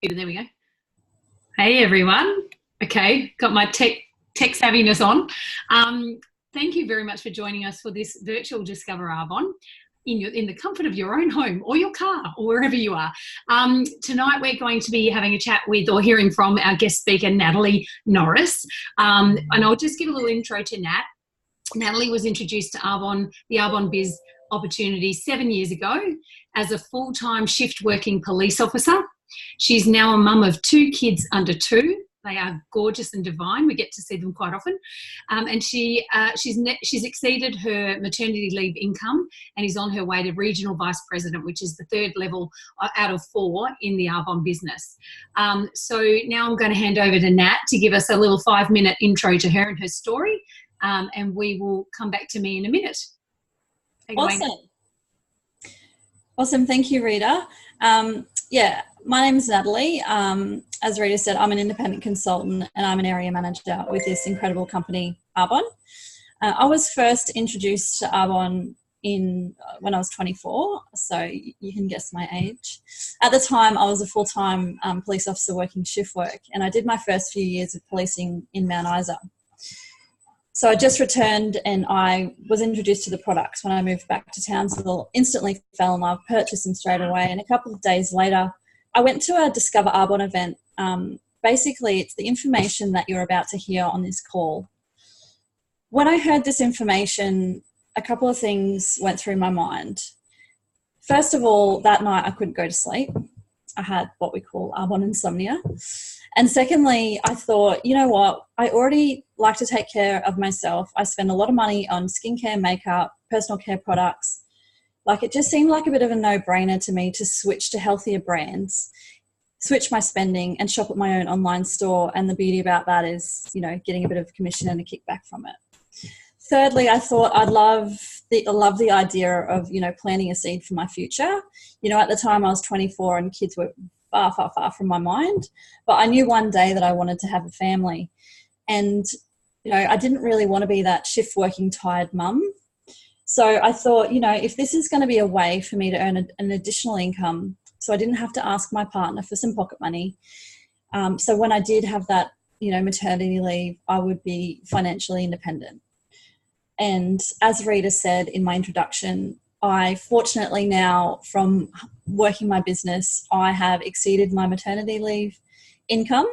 There we go. Hey everyone. Okay, got my tech savviness on. Thank you very much for joining us for this virtual Discover Arbonne in the comfort of your own home or your car or wherever you are. Tonight we're going to be having a chat with or hearing from our guest speaker, Natalie Norris. And I'll just give a little intro to Nat. Natalie was introduced to Arbonne, the Arbonne Biz opportunity 7 years ago as a full-time shift working police officer. She's now a mum of 2 kids under 2. They are gorgeous and divine. We get to see them quite often. And she's exceeded her maternity leave income and is on her way to Regional Vice President, which is the 3rd level out of 4 in the Arbonne business. So now I'm going to hand over to Nat to give us a little 5-minute intro to her and her story. And we will come back to me in a minute. Awesome. Thank you, Rita. My name is Natalie. As Rita said, I'm an independent consultant and I'm an area manager with this incredible company, Arbonne. I was first introduced to Arbonne when I was 24, so you can guess my age. At the time, I was a full-time police officer working shift work, and I did my first few years of policing in Mount Isa. So I just returned and I was introduced to the products when I moved back to Townsville, instantly fell in love, purchased them straight away, and a couple of days later, I went to a Discover Arbonne event. Basically, it's the information that you're about to hear on this call. When I heard this information, a couple of things went through my mind. First of all, that night I couldn't go to sleep. I had what we call Arbonne insomnia. And secondly, I thought, you know what, I already like to take care of myself. I spend a lot of money on skincare, makeup, personal care products. Like, it just seemed like a bit of a no-brainer to me to switch to healthier brands, switch my spending and shop at my own online store. And the beauty about that is, you know, getting a bit of commission and a kickback from it. Thirdly, I thought I love the idea of, you know, planting a seed for my future. You know, at the time I was 24 and kids were far, far, far from my mind. But I knew one day that I wanted to have a family. And, you know, I didn't really want to be that shift working tired mum. So I thought, you know, if this is going to be a way for me to earn an additional income, so I didn't have to ask my partner for some pocket money. So when I did have that, you know, maternity leave, I would be financially independent. And as Rita said in my introduction, I fortunately now, from working my business, I have exceeded my maternity leave income.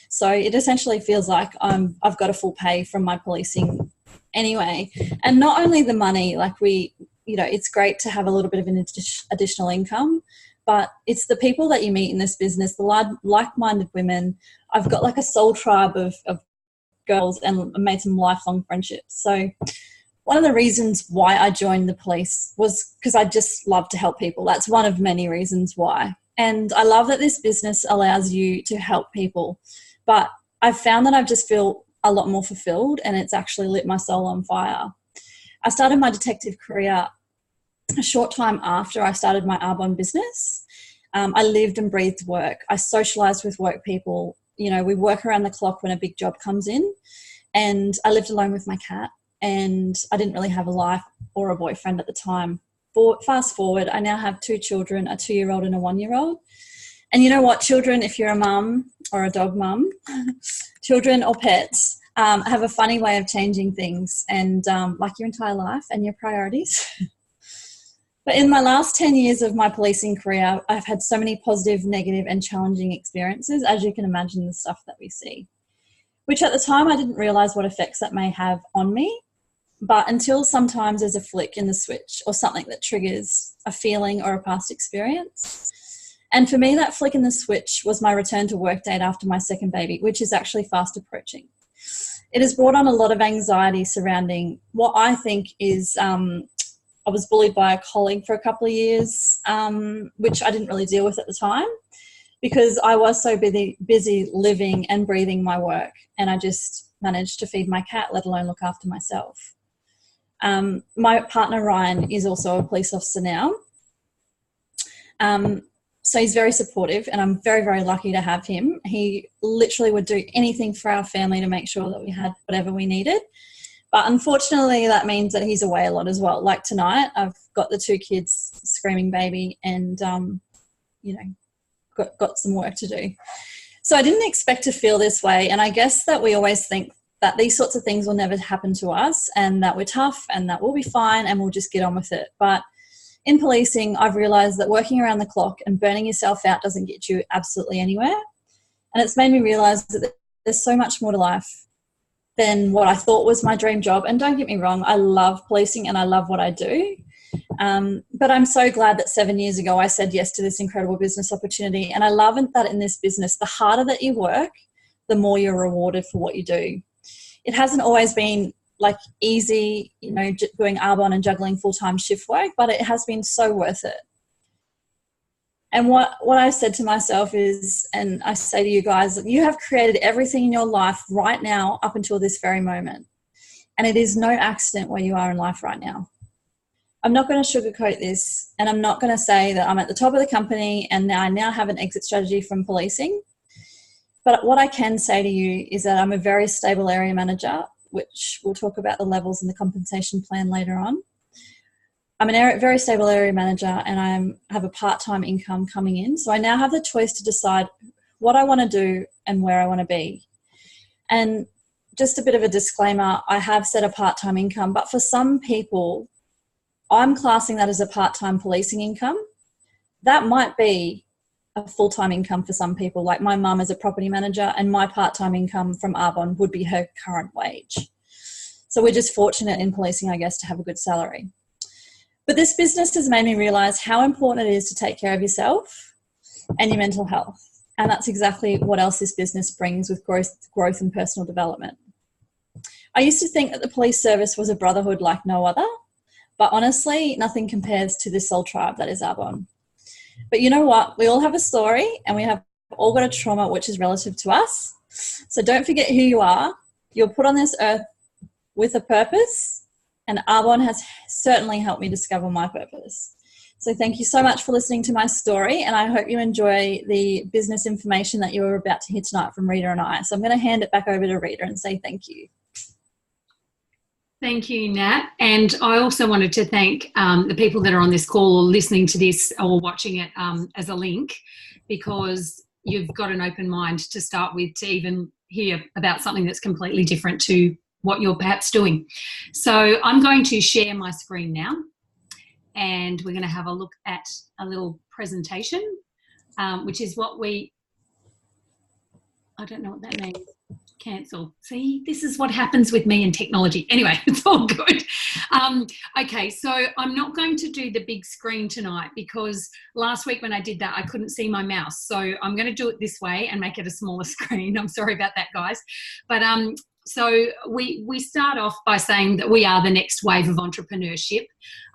So it essentially feels like I've got a full pay from my policing anyway. And not only the money, like it's great to have a little bit of an additional income, but it's the people that you meet in this business, the like-minded women. I've got like a soul tribe of girls and made some lifelong friendships. So one of the reasons why I joined the police was because I just love to help people. That's one of many reasons why. And I love that this business allows you to help people. But I've found that I just feel a lot more fulfilled, and it's actually lit my soul on fire. I started my detective career a short time after I started my Arbonne business. I lived and breathed work. I socialised with work people. You know, we work around the clock when a big job comes in. And I lived alone with my cat, and I didn't really have a life or a boyfriend at the time. Fast forward, I now have 2 children, a 2-year-old and a 1-year-old. And you know what, children, if you're a mum or a dog mum, children or pets have a funny way of changing things, and like your entire life and your priorities. But in my last 10 years of my policing career, I've had so many positive, negative and challenging experiences, as you can imagine, the stuff that we see, which at the time I didn't realise what effects that may have on me. But until sometimes there's a flick in the switch or something that triggers a feeling or a past experience. And for me, that flick in the switch was my return to work date after my second baby, which is actually fast approaching. It has brought on a lot of anxiety surrounding what I think is, I was bullied by a colleague for a couple of years, which I didn't really deal with at the time because I was so busy living and breathing my work, and I just managed to feed my cat, let alone look after myself. My partner, Ryan, is also a police officer now. So he's very supportive, and I'm very, very lucky to have him. He literally would do anything for our family to make sure that we had whatever we needed. But unfortunately, that means that he's away a lot as well. Like tonight, I've got the 2 kids screaming baby and, got some work to do. So I didn't expect to feel this way. And I guess that we always think that these sorts of things will never happen to us and that we're tough and that we'll be fine and we'll just get on with it. But in policing, I've realised that working around the clock and burning yourself out doesn't get you absolutely anywhere. And it's made me realise that there's so much more to life than what I thought was my dream job. And don't get me wrong, I love policing and I love what I do. But I'm so glad that 7 years ago I said yes to this incredible business opportunity. And I love that in this business, the harder that you work, the more you're rewarded for what you do. It hasn't always been like easy, you know, doing Arbonne and juggling full-time shift work, but it has been so worth it. And what I said to myself is, and I say to you guys, you have created everything in your life right now up until this very moment. And it is no accident where you are in life right now. I'm not going to sugarcoat this, and I'm not going to say that I'm at the top of the company and I now have an exit strategy from policing. But what I can say to you is that I'm a very stable area manager, which we'll talk about the levels and the compensation plan later on. I'm a very stable area manager and I have a part-time income coming in. So I now have the choice to decide what I want to do and where I want to be. And just a bit of a disclaimer, I have set a part-time income, but for some people, I'm classing that as a part-time policing income. That might be a full-time income for some people. Like my mum is a property manager and my part-time income from Arbonne would be her current wage. So we're just fortunate in policing, I guess, to have a good salary. But this business has made me realise how important it is to take care of yourself and your mental health. And that's exactly what else this business brings with growth and personal development. I used to think that the police service was a brotherhood like no other, but honestly, nothing compares to this soul tribe that is Arbonne. But you know what? We all have a story and we have all got a trauma which is relative to us. So don't forget who you are. You're put on this earth with a purpose, and Arbonne has certainly helped me discover my purpose. So thank you so much for listening to my story, and I hope you enjoy the business information that you're about to hear tonight from Rita and I. So I'm going to hand it back over to Rita and say thank you. Thank you, Nat. And I also wanted to thank the people that are on this call or listening to this or watching it as a link, because you've got an open mind to start with to even hear about something that's completely different to what you're perhaps doing. So I'm going to share my screen now and we're going to have a look at a little presentation, which is what I don't know what that means. Cancel. See, this is what happens with me and technology. Anyway, it's all good. Okay, so I'm not going to do the big screen tonight because last week when I did that, I couldn't see my mouse. So I'm going to do it this way and make it a smaller screen. I'm sorry about that, guys. But so we start off by saying that we are the next wave of entrepreneurship,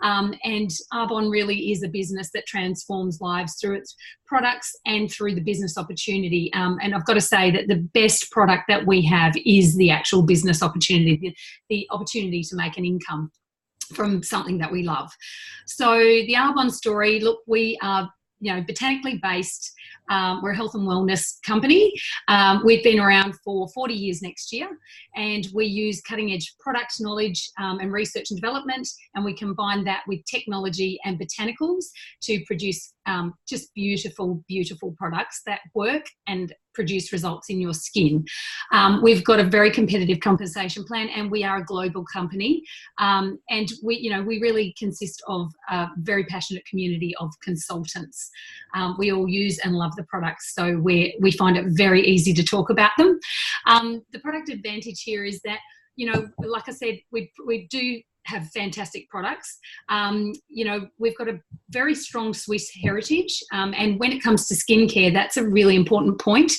and Arbonne really is a business that transforms lives through its products and through the business opportunity. And I've got to say that the best product that we have is the actual business opportunity, the opportunity to make an income from something that we love. So the Arbonne story, look, we are botanically based. We're a health and wellness company. We've been around for 40 years next year, and we use cutting edge product knowledge and research and development, and we combine that with technology and botanicals to produce just beautiful, beautiful products that work and produce results in your skin. We've got a very competitive compensation plan, and we are a global company. And we really consist of a very passionate community of consultants. We all use and love the products, so we find it very easy to talk about them. The product advantage here is that, like I said, we do have fantastic products. We've got a very strong Swiss heritage, and when it comes to skincare, that's a really important point.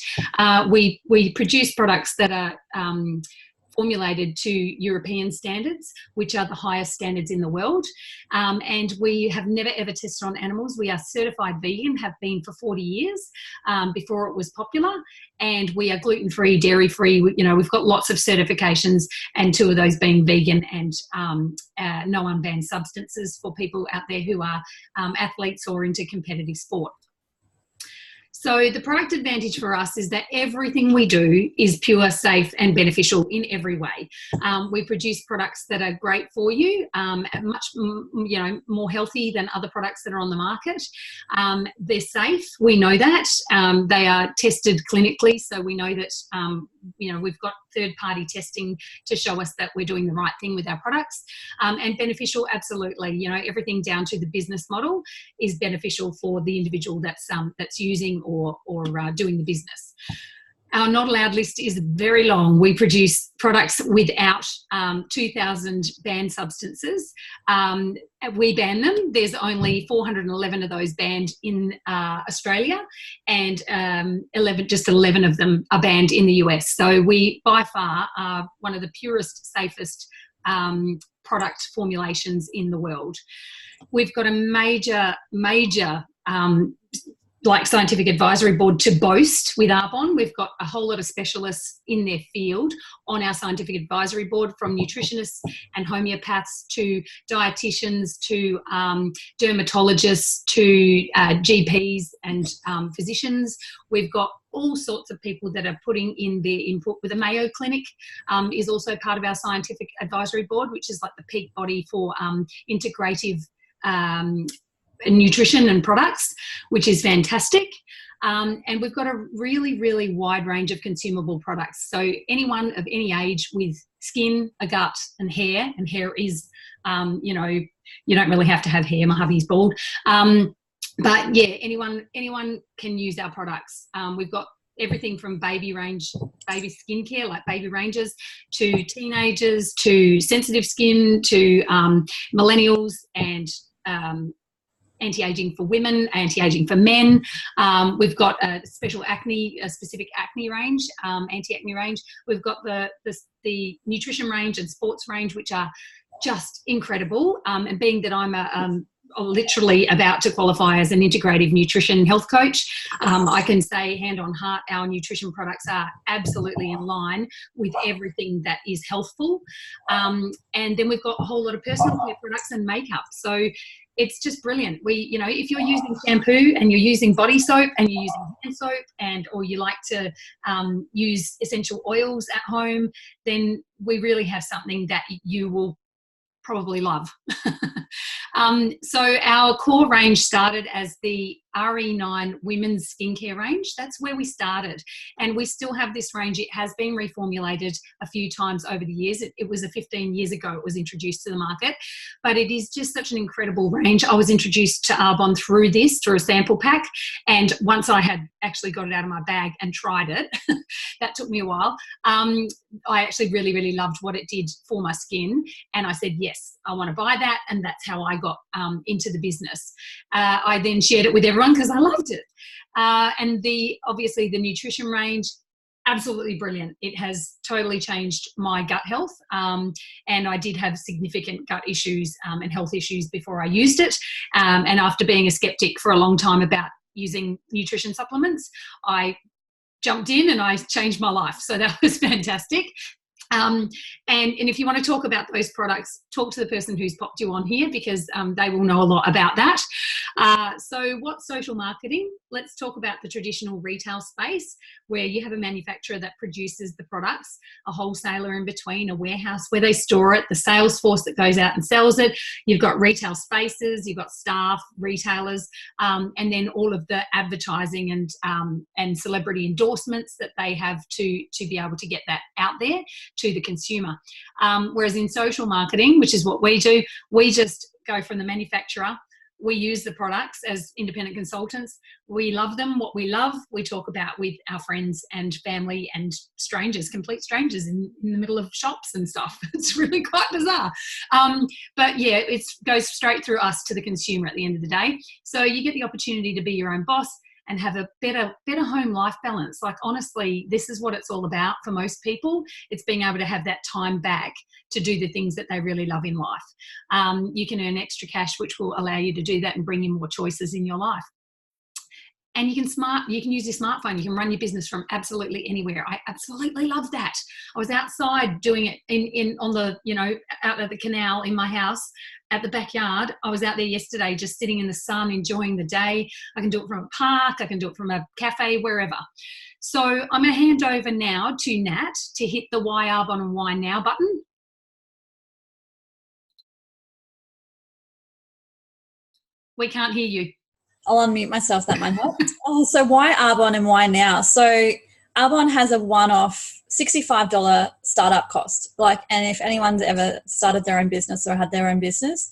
We produce products that are formulated to European standards, which are the highest standards in the world. And we have never ever tested on animals. We are certified vegan, have been for 40 years before it was popular. And we are gluten-free, dairy-free. We've got lots of certifications, and 2 of those being vegan and no unbanned substances for people out there who are athletes or into competitive sport. So the product advantage for us is that everything we do is pure, safe and beneficial in every way. We produce products that are great for you, much more healthy than other products that are on the market. They're safe, we know that. They are tested clinically, so we know that we've got third-party testing to show us that we're doing the right thing with our products. And beneficial, absolutely. Everything down to the business model is beneficial for the individual that's using or doing the business. Our not allowed list is very long. We produce products without 2,000 banned substances. We ban them. There's only 411 of those banned in Australia, and 11 of them are banned in the US. So we, by far, are one of the purest, safest product formulations in the world. We've got a major scientific advisory board to boast with Arbonne. We've got a whole lot of specialists in their field on our scientific advisory board, from nutritionists and homeopaths to dietitians to dermatologists to GPs and physicians. We've got all sorts of people that are putting in their input. With the Mayo Clinic is also part of our scientific advisory board, which is like the peak body for integrative nutrition and products, which is fantastic. And we've got a really, really wide range of consumable products. So anyone of any age with skin, a gut and hair is, you don't really have to have hair. My hubby's bald. But yeah, anyone can use our products. We've got everything from baby skincare, like baby ranges, to teenagers, to sensitive skin, to millennials, and anti-aging for women, anti-aging for men. We've got a specific acne range, anti-acne range. We've got the nutrition range and sports range, which are just incredible. And being that I'm literally about to qualify as an integrative nutrition health coach, I can say hand on heart, our nutrition products are absolutely in line with everything that is healthful. And then we've got a whole lot of personal care products and makeup. So it's just brilliant. If you're using shampoo and you're using body soap and you're using hand soap, or you like to use essential oils at home, then we really have something that you will probably love. So our core range started as the RE9 women's skincare range. That's where we started, and we still have this range. It has been reformulated a few times over the years. It was 15 years ago it was introduced to the market, but it is just such an incredible range. I was introduced to Arbonne through a sample pack, and once I had actually got it out of my bag and tried it, that took me a while. I actually really, really loved what it did for my skin, and I said, yes, I want to buy that, and that's how I got into the business. I then shared it with everyone because I loved it. And obviously the nutrition range, absolutely brilliant. It has totally changed my gut health. And I did have significant gut issues and health issues before I used it. And after being a skeptic for a long time about using nutrition supplements, I jumped in and I changed my life. So that was fantastic. And if you want to talk about those products, talk to the person who's popped you on here, because they will know a lot about that. So what's social marketing? Let's talk about the traditional retail space, where you have a manufacturer that produces the products, a wholesaler in between, a warehouse where they store it, the sales force that goes out and sells it. You've got retail spaces, you've got staff, retailers, and then all of the advertising and celebrity endorsements that they have to be able to get that out there to the consumer. Whereas in social marketing, which is what we do, we just go from the manufacturer. We use the products as independent consultants. We love them. What we love, we talk about with our friends and family and strangers, complete strangers in the middle of shops and stuff. It's really quite bizarre. But yeah, it goes straight through us to the consumer at the end of the day. So you get the opportunity to be your own boss and have a better home life balance. Like, honestly, this is what it's all about for most people. It's being able to have that time back to do the things that they really love in life. You can earn extra cash, which will allow you to do that and bring in more choices in your life. and you can use your smartphone. You can run your business from absolutely anywhere. I absolutely love that. I was outside doing it on the, out at the canal in my house at the backyard. I was out there yesterday just sitting in the sun, enjoying the day. I can do it from a park. I can do it from a cafe, wherever. So I'm going to hand over now to Nat to hit the Why Arbonne and Why Now button. We can't hear you. I'll unmute myself, that might help. So why Arbonne and why now? So Arbonne has a one-off $65 startup cost. And if anyone's ever started their own business or had their own business,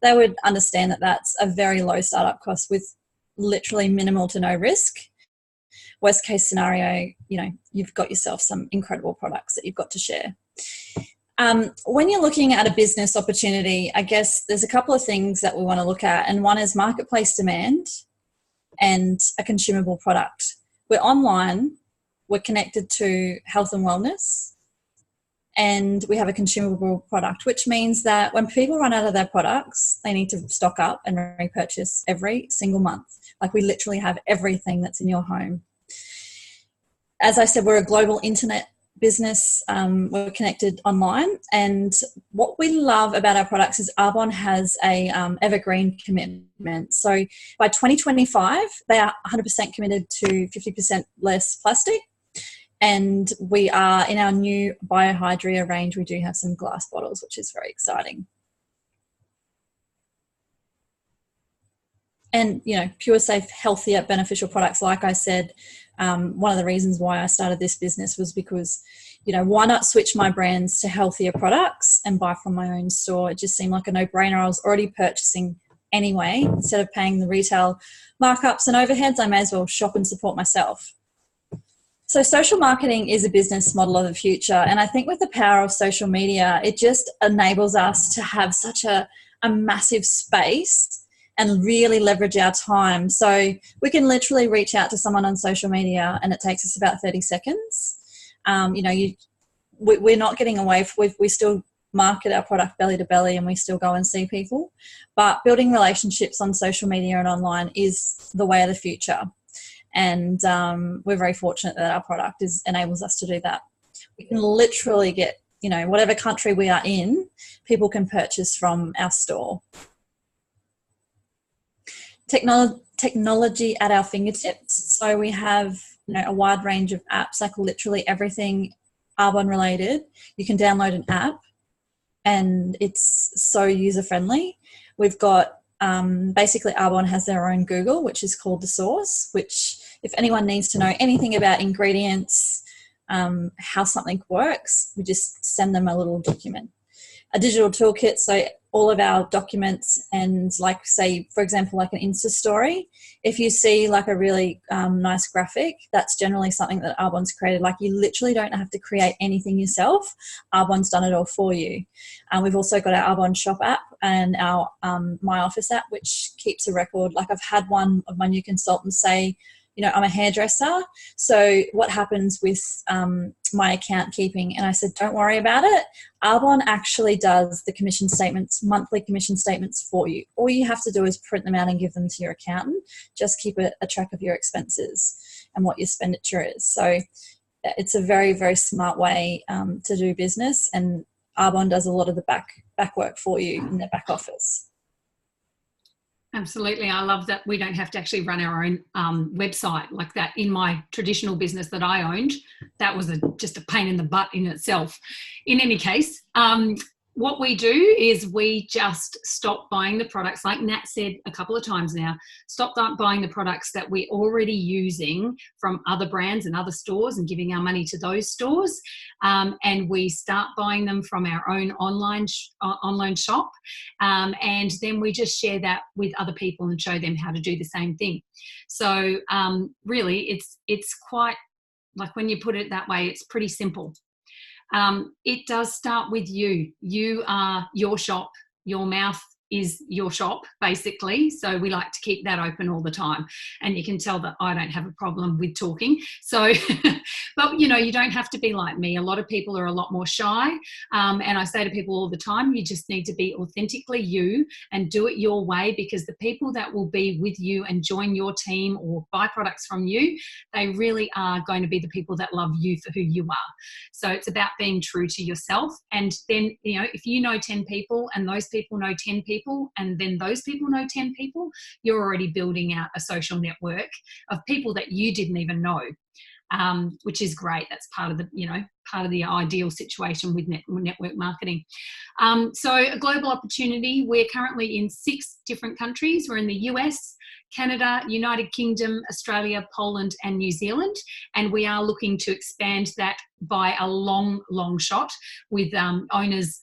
they would understand that that's a very low startup cost with literally minimal to no risk. Worst case scenario, you've got yourself some incredible products that you've got to share. When you're looking at a business opportunity, I guess there's a couple of things that we want to look at. And one is marketplace demand and a consumable product. We're online, we're connected to health and wellness, and we have a consumable product, which means that when people run out of their products, they need to stock up and repurchase every single month. We literally have everything that's in your home. As I said, we're a global internet business. We're connected online, and what we love about our products is Arbonne has a evergreen commitment. So by 2025, they are 100% committed to 50% less plastic, and we are in our new Biohydria range. We do have some glass bottles, which is very exciting. And pure, safe, healthier, beneficial products. Like I said, one of the reasons why I started this business was because, why not switch my brands to healthier products and buy from my own store? It just seemed like a no-brainer. I was already purchasing anyway. Instead of paying the retail markups and overheads, I may as well shop and support myself. So social marketing is a business model of the future. And I think with the power of social media, it just enables us to have such a massive space and really leverage our time. So we can literally reach out to someone on social media and it takes us about 30 seconds. We're not getting away. We still market our product belly to belly and we still go and see people. But building relationships on social media and online is the way of the future. And we're very fortunate that our product enables us to do that. We can literally get, whatever country we are in, people can purchase from our store. Technology at our fingertips. So we have a wide range of apps, literally everything Arbonne related. You can download an app and it's so user friendly. We've got basically Arbonne has their own Google, which is called The Source, which if anyone needs to know anything about ingredients, how something works, we just send them a little document. A digital toolkit, so all of our documents and say, for example, an Insta story, if you see a really nice graphic, that's generally something that Arbonne's created. You literally don't have to create anything yourself. Arbonne's done it all for you. We've also got our Arbonne shop app and our My Office app, which keeps a record. I've had one of my new consultants say, I'm a hairdresser, so what happens with my account keeping? And I said, don't worry about it. Arbonne actually does the commission statements, monthly commission statements for you. All you have to do is print them out and give them to your accountant. Just keep a track of your expenses and what your expenditure is. So it's a very, very smart way to do business, and Arbonne does a lot of the back work for you in their back office. Absolutely. I love that we don't have to actually run our own website like that. In my traditional business that I owned, that was just a pain in the butt in itself. In any case, what we do is we just stop buying the products, like Nat said a couple of times now, stop buying the products that we're already using from other brands and other stores and giving our money to those stores. And we start buying them from our own online shop. And then we just share that with other people and show them how to do the same thing. So really, it's quite, when you put it that way, it's pretty simple. It does start with you. You are your shop, your mouth, is your shop, basically. So we like to keep that open all the time. And you can tell that I don't have a problem with talking. So, but you know, you don't have to be like me. A lot of people are a lot more shy. And I say to people all the time, you just need to be authentically you and do it your way, because the people that will be with you and join your team or buy products from you, they really are going to be the people that love you for who you are. So it's about being true to yourself. And then, you know, if you know 10 people and those people know 10 people, and then those people know 10 people, you're already building out a social network of people that you didn't even know, which is great. That's part of the, you know, part of the ideal situation with network marketing. So a global opportunity. We're currently in 6 different countries. We're in the US, Canada, United Kingdom, Australia, Poland, and New Zealand. And we are looking to expand that by a long, long shot with owners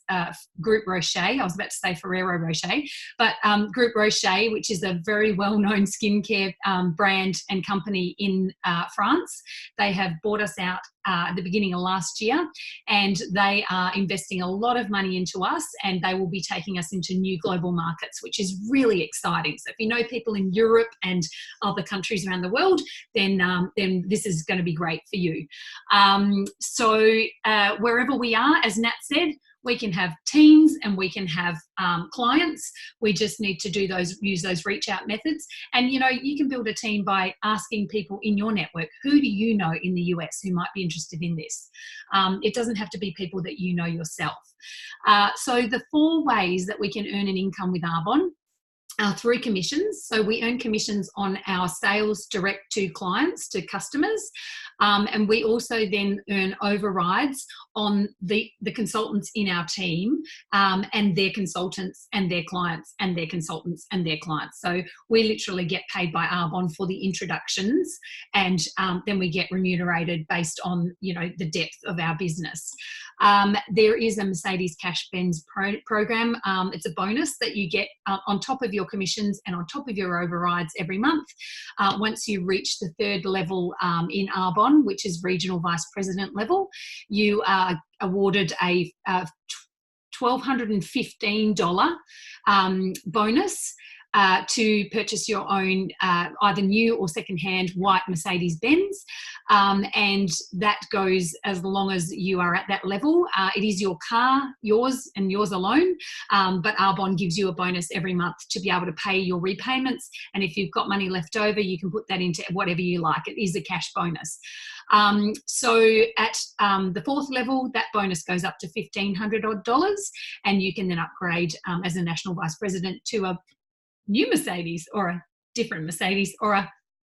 Group Rocher. I was about to say Ferrero Rocher, but Group Rocher, which is a very well-known skincare brand and company in France. They have bought us out at the beginning of last year, and they are investing a lot of money into us, and they will be taking us into new global markets, which is really exciting. So if you know people in Europe and other countries around the world, then this is going to be great for you. So wherever we are, as Nat said, we can have teams and we can have clients. We just need to use those reach out methods. And, you know, you can build a team by asking people in your network, who do you know in the US who might be interested in this? It doesn't have to be people that you know yourself. So the 4 ways that we can earn an income with Arbonne are through commissions. So we earn commissions on our sales direct to clients, to customers. And we also then earn overrides on the consultants in our team and their consultants and their clients and their consultants and their clients. So we literally get paid by Arbonne for the introductions, and then we get remunerated based on, you know, the depth of our business. There is a Mercedes Cash Benz program. It's a bonus that you get on top of your commissions and on top of your overrides every month. Once you reach the 3rd level in Arbonne, which is regional vice president level, you are awarded a $1,215 bonus to purchase your own either new or second-hand white Mercedes-Benz, and that goes as long as you are at that level. It is your car, yours and yours alone, but Arbonne gives you a bonus every month to be able to pay your repayments, and if you've got money left over, you can put that into whatever you like. It is a cash bonus. So at the 4th level, that bonus goes up to $1,500, and you can then upgrade as a national vice president to a new Mercedes or a different Mercedes or a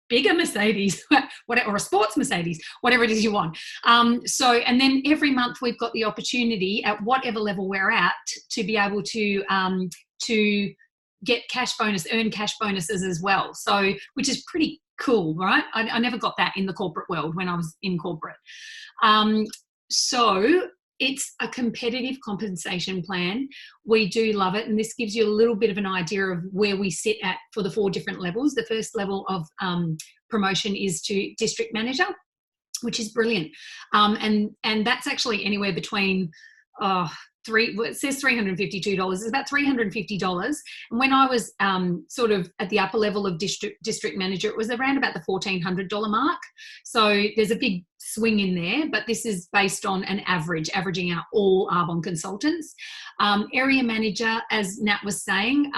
bigger Mercedes or a sports Mercedes, whatever it is you want. And then every month we've got the opportunity at whatever level we're at to be able to get earn cash bonuses as well. So, which is pretty cool, right? I never got that in the corporate world when I was in corporate. So it's a competitive compensation plan. We do love it. And this gives you a little bit of an idea of where we sit at for the 4 different levels. The first level of promotion is to district manager, which is brilliant. And that's actually anywhere between, it says $352. It's about $350. And when I was sort of at the upper level of district manager, it was around about the $1,400 mark. So there's a big swing in there, but this is based on an averaging out all Arbonne consultants. Area manager, as Nat was saying,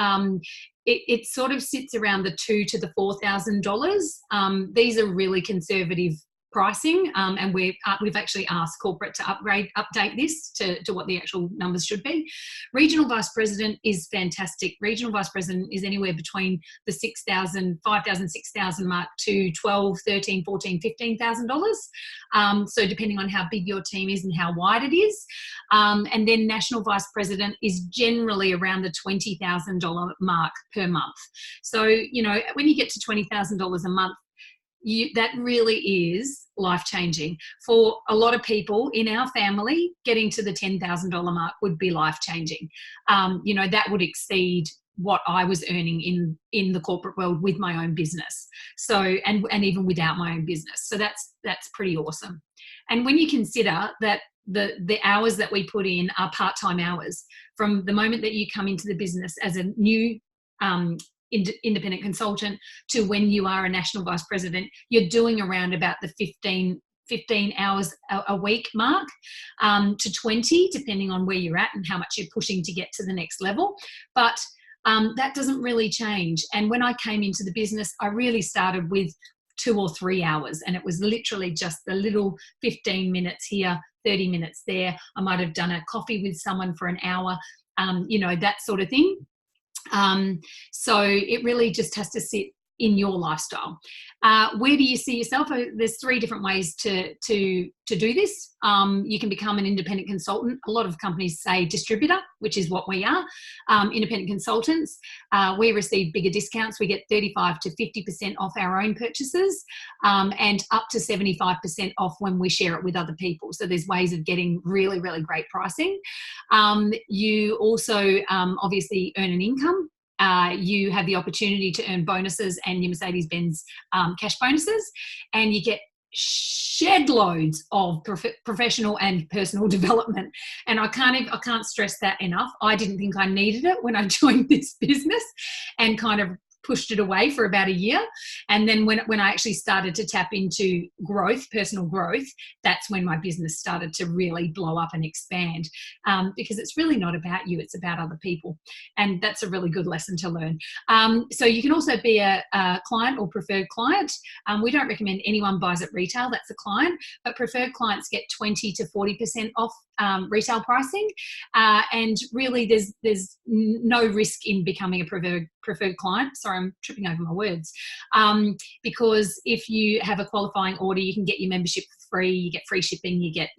it sort of sits around the $2,000 to the $4,000. These are really conservative pricing, and we've actually asked corporate to update this to what the actual numbers should be. Regional vice president is fantastic. Regional vice president is anywhere between the $5,000, $6,000 mark to $12,000, $13,000, $14,000, $15,000. So depending on how big your team is and how wide it is. And then national vice president is generally around the $20,000 mark per month. So, you know, when you get to $20,000 a month, that really is life-changing. For a lot of people in our family, getting to the $10,000 mark would be life-changing. You know, that would exceed what I was earning in the corporate world with my own business. So, and even without my own business. So that's pretty awesome. And when you consider that the hours that we put in are part-time hours. From the moment that you come into the business as a new independent consultant to when you are a national vice president, you're doing around about the 15 hours a week mark, to 20, depending on where you're at and how much you're pushing to get to the next level. But that doesn't really change. And when I came into the business, I really started with 2 or 3 hours, and it was literally just the little 15 minutes here, 30 minutes there. I might have done a coffee with someone for an hour, that sort of thing. So it really just has to sit in your lifestyle. Where do you see yourself? There's 3 different ways to do this. You can become an independent consultant. A lot of companies say distributor, which is what we are, independent consultants. We receive bigger discounts. We get 35 to 50% off our own purchases, and up to 75% off when we share it with other people. So there's ways of getting really, really great pricing. You also obviously earn an income. You have the opportunity to earn bonuses and your Mercedes-Benz cash bonuses, and you get shed loads of professional and personal development. And I can't stress that enough. I didn't think I needed it when I joined this business, and kind of pushed it away for about a year. And then when I actually started to tap into growth, personal growth, that's when my business started to really blow up and expand, because it's really not about you, it's about other people. And that's a really good lesson to learn. So you can also be a client or preferred client. We don't recommend anyone buys at retail, that's a client, but preferred clients get 20 to 40% off retail pricing. And really there's no risk in becoming a preferred client. Sorry, I'm tripping over my words. Because if you have a qualifying order, you can get your membership for free, you get free shipping, you get,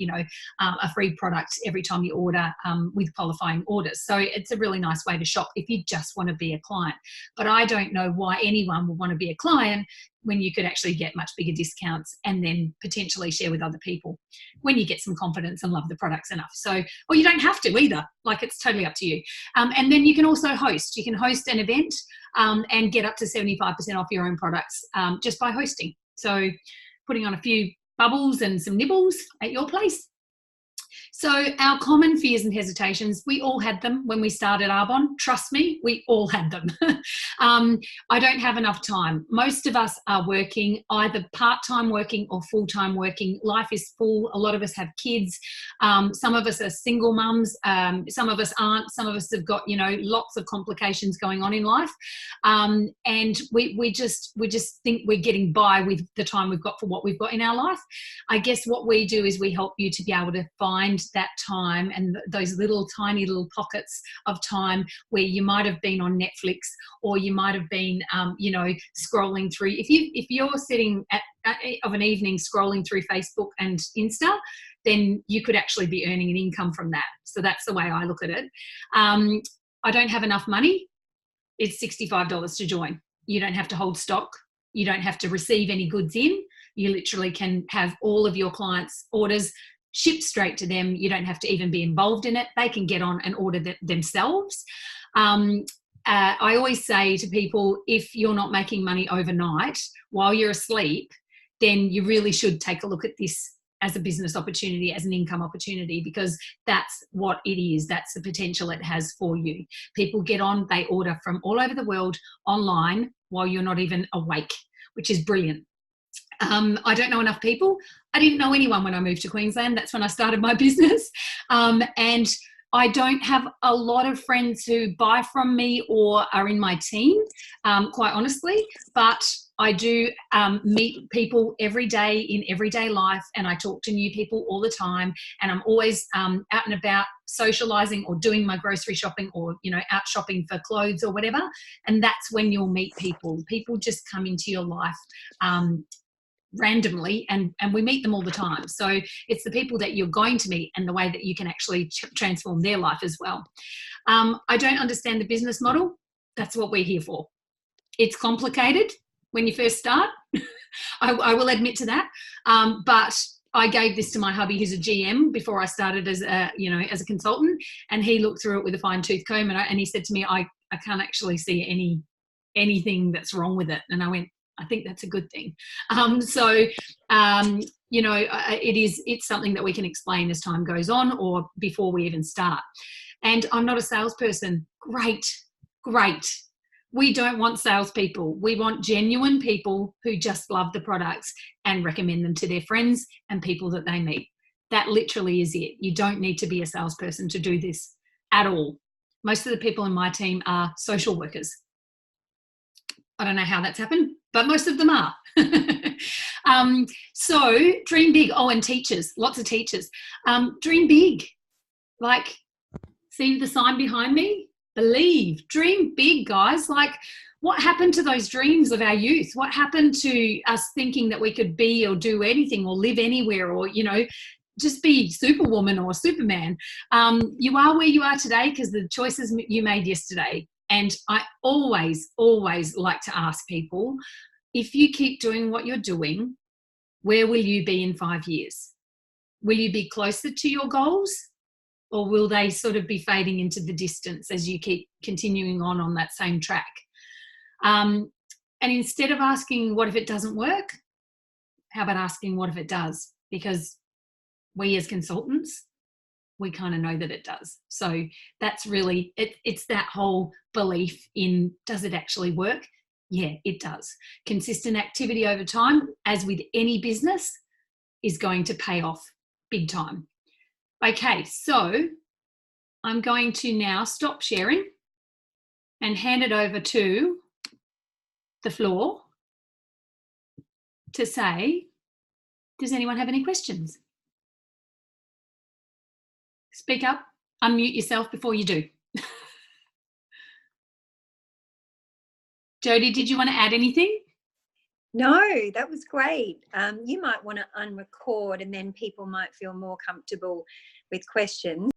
a free product every time you order with qualifying orders. So it's a really nice way to shop if you just want to be a client. But I don't know why anyone would want to be a client when you could actually get much bigger discounts and then potentially share with other people when you get some confidence and love the products enough. So, or you don't have to either, like it's totally up to you. And then you can also host. You can host an event and get up to 75% off your own products just by hosting. So putting on a few bubbles and some nibbles at your place. So our common fears and hesitations, we all had them when we started Arbonne. Trust me, we all had them. I don't have enough time. Most of us are working, either part-time working or full-time working. Life is full. A lot of us have kids. Some of us are single mums. Some of us aren't. Some of us have got, lots of complications going on in life. And we just think we're getting by with the time we've got for what we've got in our life. I guess what we do is we help you to be able to find that time and those tiny little pockets of time where you might have been on Netflix, or you might have been scrolling through. If you're sitting of an evening scrolling through Facebook and Insta, then you could actually be earning an income from that. So that's the way I look at it. I don't have enough money. It's $65 to join. You don't have to hold stock. You don't have to receive any goods in. You literally can have all of your clients' orders shipped straight to them. You don't have to even be involved in it. They can get on and order themselves. I always say to people, if you're not making money overnight while you're asleep, then you really should take a look at this as a business opportunity, as an income opportunity, because that's what it is. That's the potential it has for you. People get on, they order from all over the world online while you're not even awake, which is brilliant. I don't know enough people. I didn't know anyone when I moved to Queensland. That's when I started my business. And I don't have a lot of friends who buy from me or are in my team, quite honestly, but I do meet people every day in everyday life, and I talk to new people all the time, and I'm always out and about socializing or doing my grocery shopping, or out shopping for clothes or whatever. And that's when you'll meet people. People just come into your life randomly, and we meet them all the time. So it's the people that you're going to meet and the way that you can actually transform their life as well. I don't understand the business model. That's what we're here for. It's complicated when you first start. I will admit to that. But I gave this to my hubby, who's a GM, before I started as a consultant, and he looked through it with a fine tooth comb, and he said to me, I can't actually see anything that's wrong with it. And I went, I think that's a good thing. It's something that we can explain as time goes on or before we even start. And I'm not a salesperson. Great. We don't want salespeople. We want genuine people who just love the products and recommend them to their friends and people that they meet. That literally is it. You don't need to be a salesperson to do this at all. Most of the people in my team are social workers. I don't know how that's happened, but most of them are. So dream big. Oh, and teachers, lots of teachers. Dream big. Like, see the sign behind me? Believe. Dream big, guys. Like, what happened to those dreams of our youth? What happened to us thinking that we could be or do anything or live anywhere or, just be Superwoman or Superman? You are where you are today because the choices you made yesterday. And I always like to ask people, if you keep doing what you're doing, where will you be in 5 years? Will you be closer to your goals, or will they sort of be fading into the distance as you keep continuing on that same track? And instead of asking, what if it doesn't work? How about asking, what if it does? Because we as consultants, we kind of know that it does. So that's really, it's that whole belief in, does it actually work? Yeah, it does. Consistent activity over time, as with any business, is going to pay off big time. Okay, so I'm going to now stop sharing and hand it over to the floor to say, does anyone have any questions? Speak up, unmute yourself before you do. Jodie, did you want to add anything? No, that was great. You might want to unrecord and then people might feel more comfortable with questions.